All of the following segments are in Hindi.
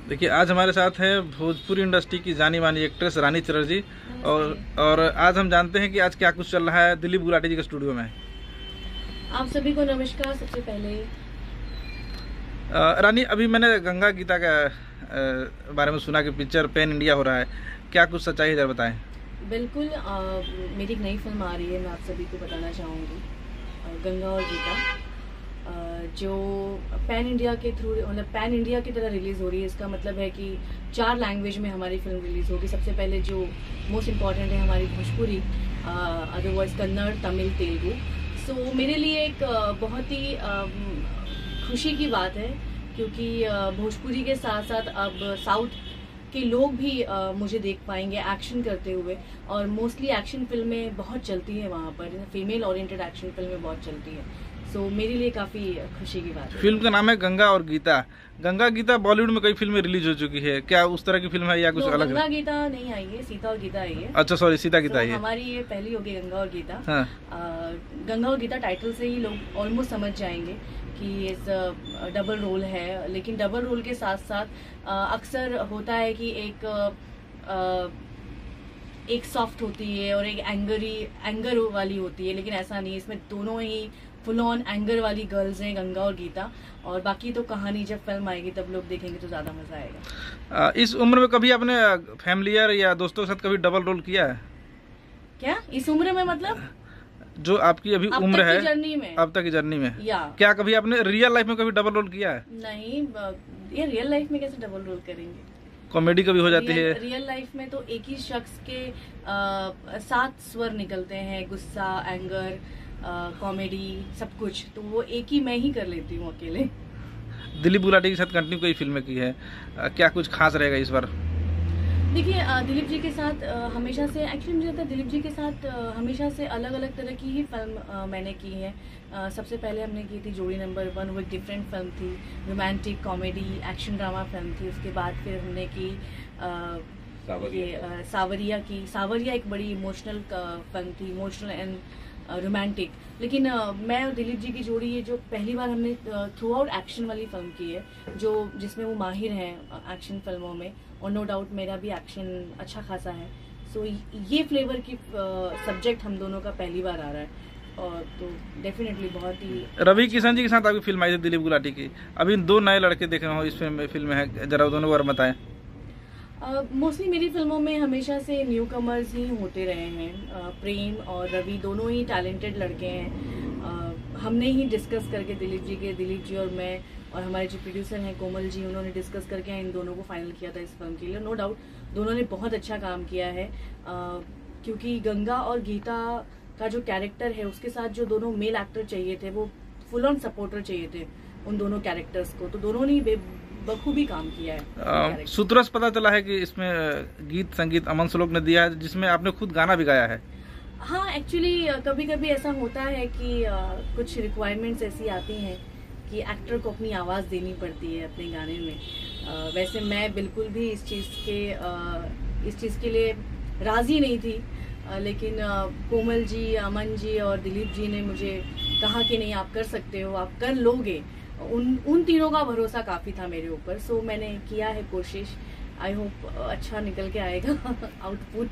देखिए, आज हमारे साथ है भोजपुरी इंडस्ट्री की जानी मानी एक्ट्रेस रानी चटर्जी। और आज हम जानते हैं कि आज क्या कुछ चल रहा है दिलीप गुलाटी जी के स्टूडियो में। आप सभी को नमस्कार। सबसे पहले रानी, अभी मैंने गंगा गीता का बारे में सुना कि पिक्चर पैन इंडिया हो रहा है, क्या कुछ सच्चाई है, जरा बताएं। बिल्कुल, मेरी एक नई फिल्म आ रही है, मैं आप सभी को बताना चाहूँगी, गंगा और गीता, जो पैन इंडिया के थ्रू, मतलब पैन इंडिया की तरह रिलीज़ हो रही है। इसका मतलब है कि 4 लैंग्वेज में हमारी फिल्म रिलीज़ होगी। सबसे पहले जो मोस्ट इम्पॉर्टेंट है हमारी भोजपुरी, अदरवाइज कन्नड़, तमिल, तेलुगु। सो मेरे लिए एक बहुत ही खुशी की बात है, क्योंकि भोजपुरी के साथ साथ अब साउथ के लोग भी मुझे देख पाएंगे एक्शन करते हुए। और मोस्टली एक्शन फिल्में बहुत चलती है वहाँ पर, फीमेल ओरिएंटेड एक्शन फिल्में बहुत चलती है। सो मेरे लिए काफ़ी खुशी की बात है। फिल्म का नाम है गंगा और गीता। गंगा गीता बॉलीवुड में कई फिल्में रिलीज हो चुकी है, क्या उस तरह की फिल्म है या कुछ अलग है? गंगा गीता नहीं आई है, सीता और गीता आई है। अच्छा, सॉरी, सीता गीता आई है। हमारी ये पहली होगी गंगा और गीता। हाँ। गंगा और गीता टाइटल से ही लोग ऑलमोस्ट समझ जाएंगे कि इस डबल रोल है। लेकिन डबल रोल के साथ साथ अक्सर होता है कि एक सॉफ्ट होती है और एक एंगर वाली होती है, लेकिन ऐसा नहीं है। इसमें दोनों ही फुल ऑन एंगर वाली गर्ल्स हैं, गंगा और गीता। और बाकी तो कहानी जब फिल्म आएगी तब लोग देखेंगे तो ज्यादा मजा आएगा। इस उम्र में कभी आपने फैमिलियर या दोस्तों के साथ कभी डबल रोल किया है? क्या इस उम्र में, मतलब जो आपकी अभी उम्र है, जर्नी में, अब तक की जर्नी में, या क्या कभी आपने रियल लाइफ में कभी डबल रोल किया है? नहीं, ये रियल लाइफ में कैसे डबल रोल करेंगे? कॉमेडी कभी हो जाती है? रियल लाइफ में तो एक ही शख्स के 7 स्वर निकलते हैं, गुस्सा, एंगर, कॉमेडी, सब कुछ। तो वो एक ही मैं ही कर लेती हूँ अकेले। दिलीप गुलाटी के साथ कंटिन्यू कई फिल्में की है, क्या कुछ खास रहेगा इस बार? देखिए, दिलीप जी के साथ हमेशा से, एक्चुअली मुझे लगता है दिलीप जी के साथ हमेशा से अलग अलग तरह की ही फिल्म मैंने की है। सबसे पहले हमने की थी जोड़ी नंबर 1, वो एक डिफरेंट फिल्म थी, romantic comedy action drama film थी। उसके बाद फिर हमने की सावरिया की। सावरिया एक बड़ी इमोशनल फिल्म थी, इमोशनल एंड रोमांटिक। लेकिन मैं और दिलीप जी की जोड़ी, ये जो पहली बार हमने थ्रू आउट एक्शन वाली फिल्म की है, जिसमें वो माहिर हैं एक्शन फिल्मों में, और नो डाउट मेरा भी एक्शन अच्छा खासा है। सो ये फ्लेवर की सब्जेक्ट हम दोनों का पहली बार आ रहा है, और तो डेफिनेटली बहुत ही। रवि किशन जी के साथ आपकी फिल्म आई थी दिलीप गुलाटी की, अभी 2 नए लड़के देख रहे हो इस फिल्म में है, जरा दोनों बार बताएं। मोस्टली मेरी फिल्मों में हमेशा से न्यू कमर्स ही होते रहे हैं। प्रेम और रवि दोनों ही टैलेंटेड लड़के हैं। हमने ही डिस्कस करके, दिलीप जी और मैं, और हमारे जो प्रोड्यूसर हैं कोमल जी, उन्होंने डिस्कस करके इन दोनों को फाइनल किया था इस फिल्म के लिए। नो डाउट दोनों ने बहुत अच्छा काम किया है, क्योंकि गंगा और गीता का जो कैरेक्टर है, उसके साथ जो दोनों मेल एक्टर चाहिए थे, वो फुल ऑन सपोर्टर चाहिए थे उन दोनों कैरेक्टर्स को। तो दोनों ने बखूबी काम किया है। सूत्रों से पता चला है कि इसमें गीत संगीत अमन श्लोक ने दिया है, जिसमें आपने खुद गाना भी गाया है। हाँ, एक्चुअली कभी कभी ऐसा होता है कि कुछ रिक्वायरमेंट्स ऐसी आती हैं कि एक्टर को अपनी आवाज़ देनी पड़ती है अपने गाने में। वैसे मैं बिल्कुल भी इस चीज़ के लिए राज़ी नहीं थी, लेकिन कोमल जी, अमन जी और दिलीप जी ने मुझे कहा कि नहीं, आप कर सकते हो, आप कर लोगे। उन तीनों का भरोसा काफ़ी था मेरे ऊपर। सो मैंने किया है कोशिश। आई होप अच्छा निकल के आएगा आउटपुट।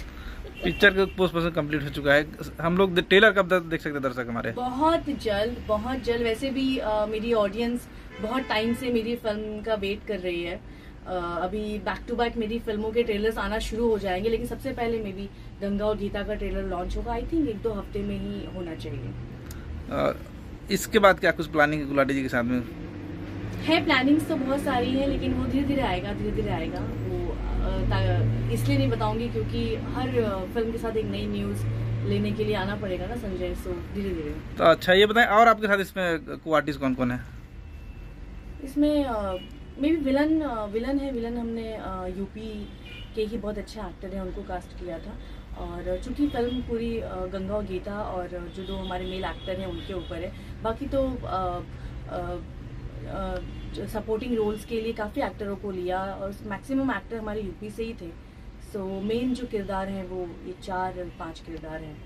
पिक्चर का पोस्ट प्रोडक्शन कंप्लीट हो चुका है, हम लोग ट्रेलर कब देख सकते हैं दर्शक हमारे? बहुत जल्द। वैसे भी मेरी ऑडियंस बहुत टाइम से मेरी फिल्म का वेट कर रही है। अभी बैक टू बैक मेरी फिल्मों के ट्रेलर्स आना शुरू हो जाएंगे, लेकिन सबसे पहले मे बी गंगा और गीता का ट्रेलर लॉन्च होगा। आई थिंक 1-2 हफ्ते में ही होना चाहिए। इसके बाद क्या कुछ प्लानिंग है गुलाटी जी के साथ में? है प्लानिंग्स तो बहुत सारी हैं, लेकिन वो धीरे धीरे आएगा। वो इसलिए नहीं बताऊंगी क्योंकि हर फिल्म के साथ एक नई न्यूज़ लेने के लिए आना पड़ेगा ना संजय। सो धीरे धीरे। तो अच्छा, ये बताएं, और आपके साथ इसमें को आर्टिस्ट कौन कौन है? इसमें मे बी विलन हमने यूपी के ही बहुत अच्छे एक्टर हैं, उनको कास्ट किया था। और चूंकि फिल्म पूरी गंगा और गीता और जो 2 हमारे मेल एक्टर हैं उनके ऊपर है, बाकी तो सपोर्टिंग रोल्स के लिए काफ़ी एक्टरों को लिया, और मैक्सिमम एक्टर हमारे यूपी से ही थे। सो मेन जो किरदार हैं वो ये 4-5 किरदार हैं।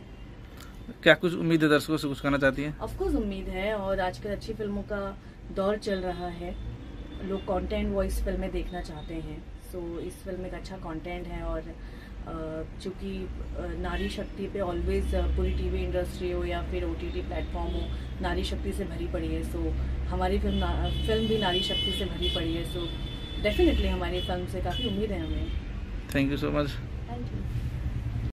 क्या कुछ उम्मीद है, दर्शकों से कुछ कहना चाहती हैं? ऑफ कोर्स उम्मीद है, और आजकल अच्छी फिल्मों का दौर चल रहा है, लोग कंटेंट वॉइस फिल्में देखना चाहते हैं। सो इस फिल्म एक अच्छा कंटेंट है, और चूँकि नारी शक्ति पे ऑलवेज पूरी टीवी इंडस्ट्री हो या फिर OTT प्लेटफॉर्म हो, नारी शक्ति से भरी पड़ी है। सो हमारी फिल्म भी नारी शक्ति से भरी पड़ी है। सो डेफिनेटली हमारी फिल्म से काफ़ी उम्मीद है हमें। Thank you so much. Thank you.